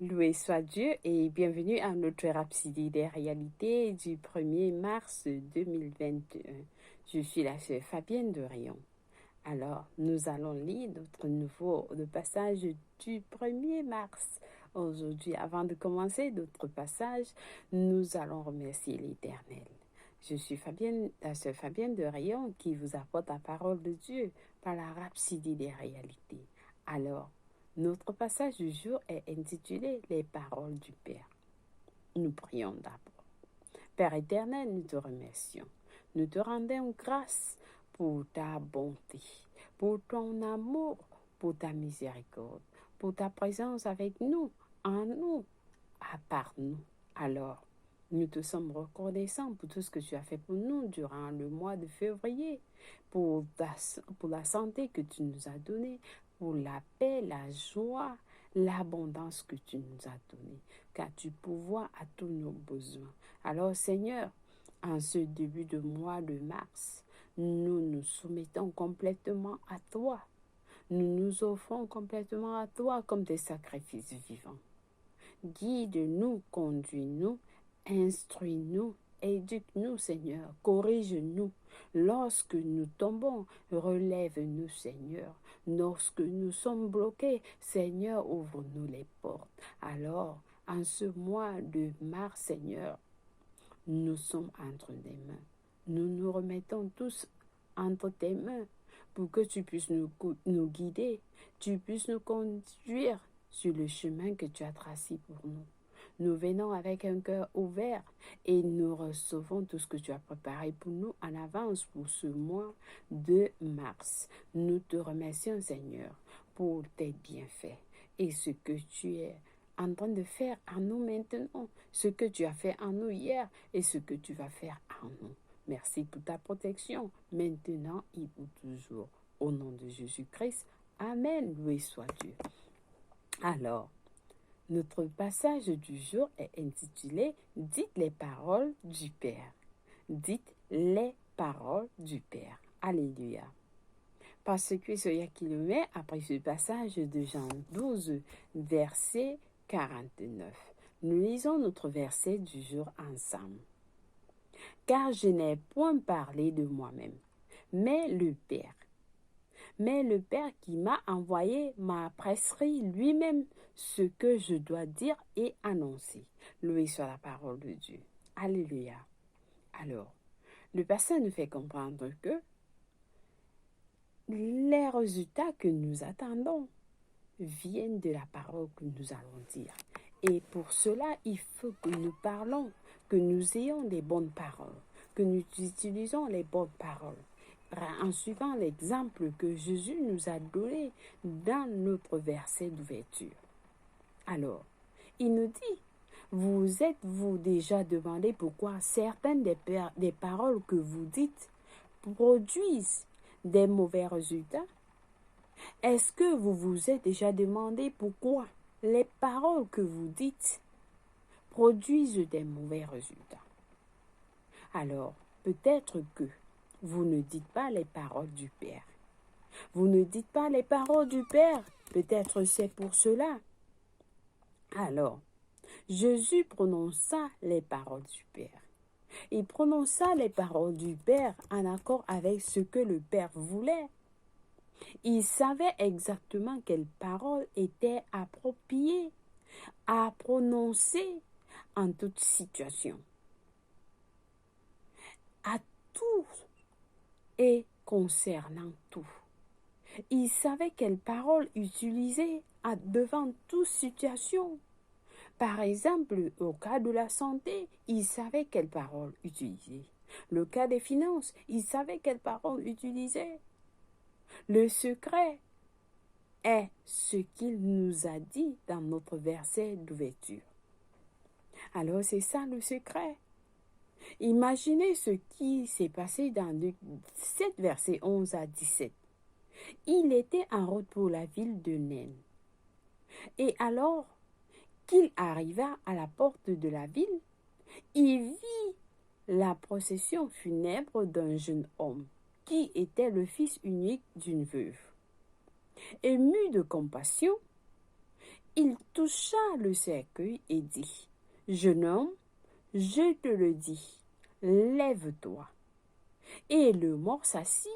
Loué soit Dieu et bienvenue à notre Rhapsodie des réalités du 1er mars 2021. Je suis la sœur Fabienne de Rion. Alors, nous allons lire le passage du 1er mars. Aujourd'hui, avant de commencer notre passage, nous allons remercier l'Éternel. Je suis Fabienne, la sœur Fabienne de Rion qui vous apporte la parole de Dieu par la Rhapsodie des réalités. Alors, notre passage du jour est intitulé Les paroles du Père. Nous prions d'abord. Père éternel, nous te remercions. Nous te rendons grâce pour ta bonté, pour ton amour, pour ta miséricorde, pour ta présence avec nous, en nous, à part nous. Alors, nous te sommes reconnaissants pour tout ce que tu as fait pour nous durant le mois de février, pour la santé que tu nous as donnée, pour la paix, la joie, l'abondance que tu nous as donnée, car tu pourvois à tous nos besoins. Alors Seigneur, en ce début de mois de mars, nous nous soumettons complètement à toi. Nous nous offrons complètement à toi comme des sacrifices vivants. Guide-nous, conduis-nous, instruis-nous, éduque-nous, Seigneur, corrige-nous. Lorsque nous tombons, relève-nous, Seigneur. Lorsque nous sommes bloqués, Seigneur, ouvre-nous les portes. Alors, en ce mois de mars, Seigneur, nous sommes entre tes mains. Nous nous remettons tous entre tes mains pour que tu puisses nous guider, tu puisses nous conduire sur le chemin que tu as tracé pour nous. Nous venons avec un cœur ouvert et nous recevons tout ce que tu as préparé pour nous en avance pour ce mois de mars. Nous te remercions, Seigneur, pour tes bienfaits et ce que tu es en train de faire en nous maintenant, ce que tu as fait en nous hier et ce que tu vas faire en nous. Merci pour ta protection, maintenant et pour toujours. Au nom de Jésus-Christ, Amen. Loué soit Dieu. Alors, notre passage du jour est intitulé « Dites les paroles du Père ». Dites les paroles du Père. Alléluia. Parce que ce qui le met après ce passage de Jean 12, verset 49. Nous lisons notre verset du jour ensemble. Car je n'ai point parlé de moi-même, mais le Père. Mais le Père qui m'a envoyé m'a prescrit lui-même ce que je dois dire et annoncer. Loué soit la parole de Dieu. Alléluia. Alors, le passage nous fait comprendre que les résultats que nous attendons viennent de la parole que nous allons dire. Et pour cela, il faut que nous parlons, que nous ayons des bonnes paroles, que nous utilisons les bonnes paroles, en suivant l'exemple que Jésus nous a donné dans notre verset d'ouverture. Alors, il nous dit, vous êtes-vous déjà demandé pourquoi certaines des paroles que vous dites produisent des mauvais résultats? Est-ce que vous vous êtes déjà demandé pourquoi les paroles que vous dites produisent des mauvais résultats? Alors, peut-être que vous ne dites pas les paroles du Père. Vous ne dites pas les paroles du Père. Peut-être c'est pour cela. Alors, Jésus prononça les paroles du Père. Il prononça les paroles du Père en accord avec ce que le Père voulait. Il savait exactement quelles paroles étaient appropriées à prononcer en toute situation. À tout et concernant tout. Il savait quelles paroles utiliser devant toute situation. Par exemple, au cas de la santé, il savait quelles paroles utiliser. Le cas des finances, il savait quelles paroles utiliser. Le secret est ce qu'il nous a dit dans notre verset d'ouverture. Alors c'est ça le secret. Imaginez ce qui s'est passé dans Luc 7, verset 11 à 17. Il était en route pour la ville de Naine. Et alors qu'il arriva à la porte de la ville, il vit la procession funèbre d'un jeune homme qui était le fils unique d'une veuve. Ému de compassion, Il toucha le cercueil et dit, « Jeune homme, je te le dis, lève-toi. » Et le mort s'assit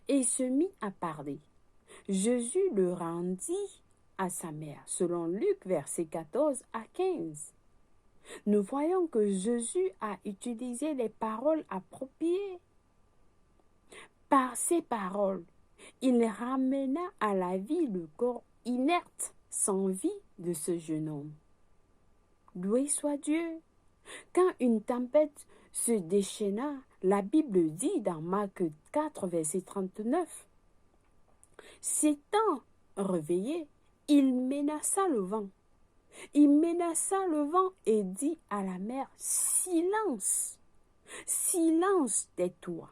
et se mit à parler. Jésus le rendit à sa mère, selon Luc, versets 14 à 15. Nous voyons que Jésus a utilisé les paroles appropriées. Par ces paroles, il ramena à la vie le corps inerte, sans vie de ce jeune homme. Loué soit Dieu! Quand une tempête se déchaîna, la Bible dit dans Marc 4, verset 39, « S'étant réveillé, il menaça le vent. Il menaça le vent et dit à la mer, « Silence, silence, tais-toi. »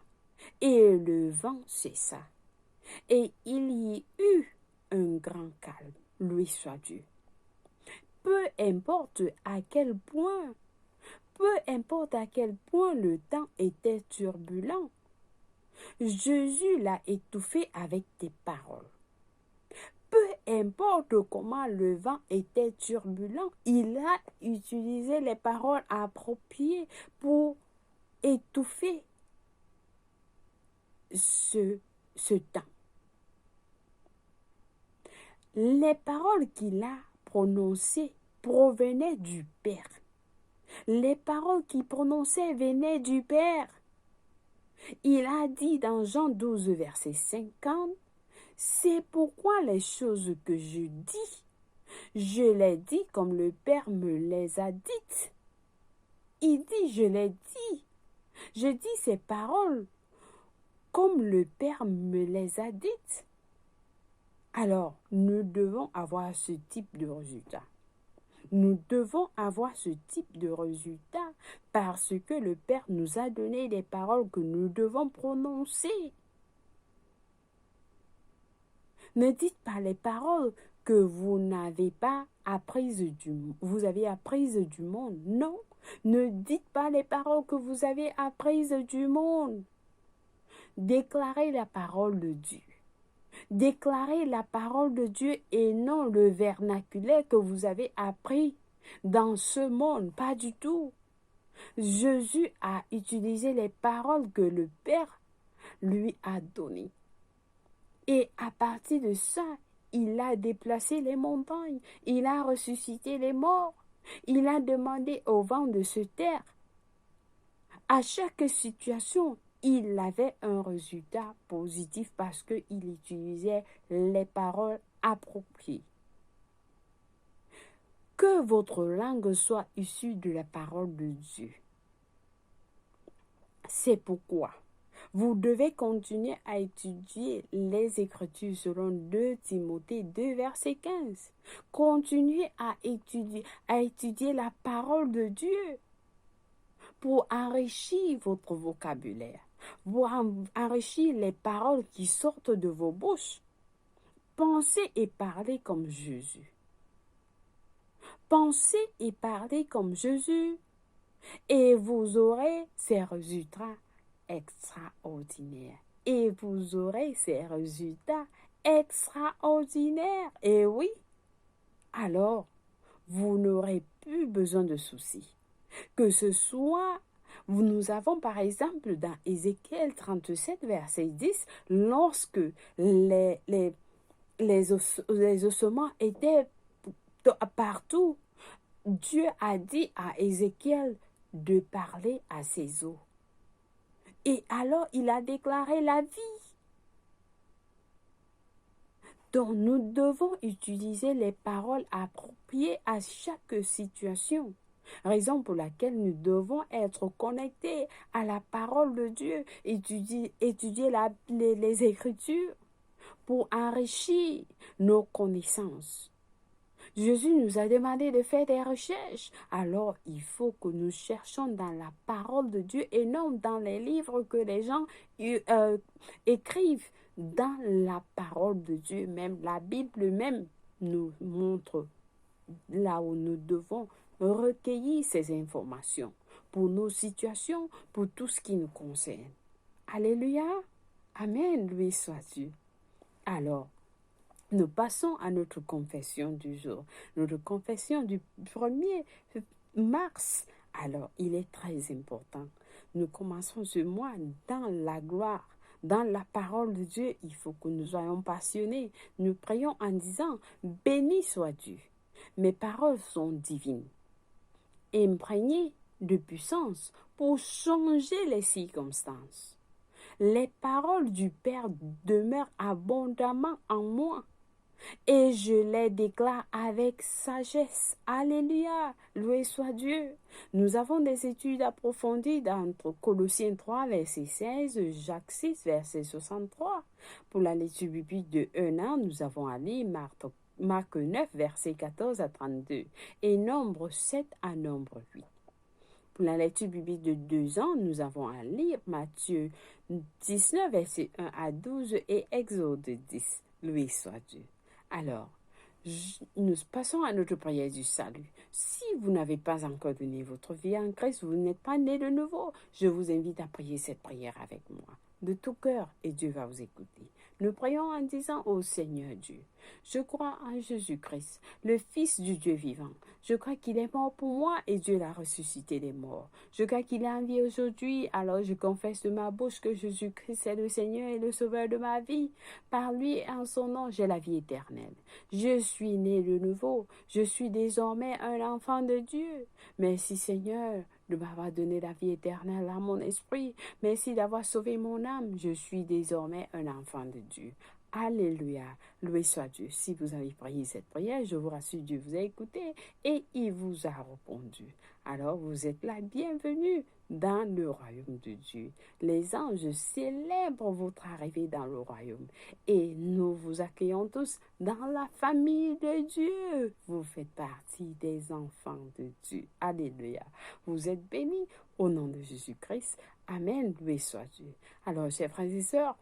Et le vent cessa. Et il y eut un grand calme. Loué soit Dieu. Peu importe à quel point le temps était turbulent, Jésus l'a étouffé avec des paroles. Peu importe comment le vent était turbulent, il a utilisé les paroles appropriées pour étouffer ce temps. Les paroles qu'il a prononcées provenaient du Père. Les paroles qu'il prononçait venaient du Père. Il a dit dans Jean 12, verset 50, « C'est pourquoi les choses que je dis, je les dis comme le Père me les a dites. » Il dit, je les dis. Je dis ces paroles comme le Père me les a dites. Alors, nous devons avoir ce type de résultat. Nous devons avoir ce type de résultat parce que le Père nous a donné des paroles que nous devons prononcer. Ne dites pas les paroles que vous n'avez pas apprises vous avez apprises du monde. Non, ne dites pas les paroles que vous avez apprises du monde. Déclarez la parole de Dieu. Déclarez la parole de Dieu et non le vernaculaire que vous avez appris dans ce monde. Pas du tout. Jésus a utilisé les paroles que le Père lui a données. Et à partir de ça, il a déplacé les montagnes. Il a ressuscité les morts. Il a demandé au vent de se taire. À chaque situation, il avait un résultat positif parce qu'il utilisait les paroles appropriées. Que votre langue soit issue de la parole de Dieu. C'est pourquoi vous devez continuer à étudier les Écritures selon 2 Timothée 2, verset 15. Continuez à étudier la parole de Dieu pour enrichir votre vocabulaire, pour enrichir les paroles qui sortent de vos bouches. Pensez et parlez comme Jésus. Pensez et parlez comme Jésus et vous aurez ces résultats extraordinaires. Et vous aurez ces résultats extraordinaires. Et oui, alors vous n'aurez plus besoin de soucis. Que ce soit, nous avons par exemple dans Ézéchiel 37, verset 10, lorsque les ossements étaient partout, Dieu a dit à Ézéchiel de parler à ses os. Et alors il a déclaré la vie. Donc nous devons utiliser les paroles appropriées à chaque situation. Raison pour laquelle nous devons être connectés à la parole de Dieu, étudier les Écritures pour enrichir nos connaissances. Jésus nous a demandé de faire des recherches. Alors, il faut que nous cherchions dans la parole de Dieu et non dans les livres que les gens écrivent. Dans la parole de Dieu même, la Bible même nous montre là où nous devons recueillir ces informations pour nos situations, pour tout ce qui nous concerne. Alléluia. Amen. Loué soit Dieu. Alors, Nous passons à notre confession du jour, notre confession du 1er mars. Alors, il est très important. Nous commençons ce mois dans la gloire, dans la parole de Dieu. Il faut que nous soyons passionnés. Nous prions en disant, béni soit Dieu. Mes paroles sont divines, imprégnées de puissance pour changer les circonstances. Les paroles du Père demeurent abondamment en moi et je les déclare avec sagesse. Alléluia, loué soit Dieu. Nous avons des études approfondies entre Colossiens 3, verset 16, Jacques 6, verset 63. Pour la lecture biblique de 1 an, nous avons à lire Marc 9, verset 14 à 32 et Nombre 7 à Nombre 8. Pour la lecture biblique de 2 ans, nous avons à lire Matthieu 19, verset 1 à 12 et Exode 10. Loué soit Dieu. Alors, nous passons à notre prière du salut. Si vous n'avez pas encore donné votre vie en Christ, vous n'êtes pas né de nouveau, je vous invite à prier cette prière avec moi, de tout cœur, et Dieu va vous écouter. Nous prions en disant au Seigneur Dieu, je crois en Jésus-Christ, le Fils du Dieu vivant. Je crois qu'il est mort pour moi et Dieu l'a ressuscité des morts. Je crois qu'il est en vie aujourd'hui, alors je confesse de ma bouche que Jésus-Christ est le Seigneur et le Sauveur de ma vie. Par lui et en son nom, j'ai la vie éternelle. Je suis né de nouveau. Je suis désormais un enfant de Dieu. Merci Seigneur de m'avoir donné la vie éternelle à mon esprit. Merci d'avoir sauvé mon âme. Je suis désormais un enfant de Dieu. Alléluia. Loué soit Dieu. Si vous avez prié cette prière, je vous rassure, Dieu vous a écouté et il vous a répondu. Alors vous êtes la bienvenue dans le royaume de Dieu. Les anges célèbrent votre arrivée dans le royaume et nous vous accueillons tous dans la famille de Dieu. Vous faites partie des enfants de Dieu. Alléluia. Vous êtes bénis au nom de Jésus-Christ. Amen. Loué soit Dieu. Alors, chers frères et sœurs,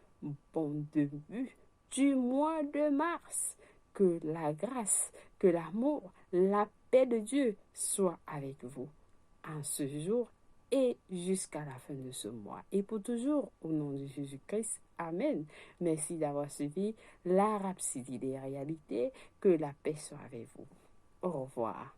bon début du mois de mars. Que la grâce, que l'amour, la paix de Dieu soit avec vous en ce jour et jusqu'à la fin de ce mois. Et pour toujours, au nom de Jésus-Christ. Amen. Merci d'avoir suivi la Rhapsodie des réalités. Que la paix soit avec vous. Au revoir.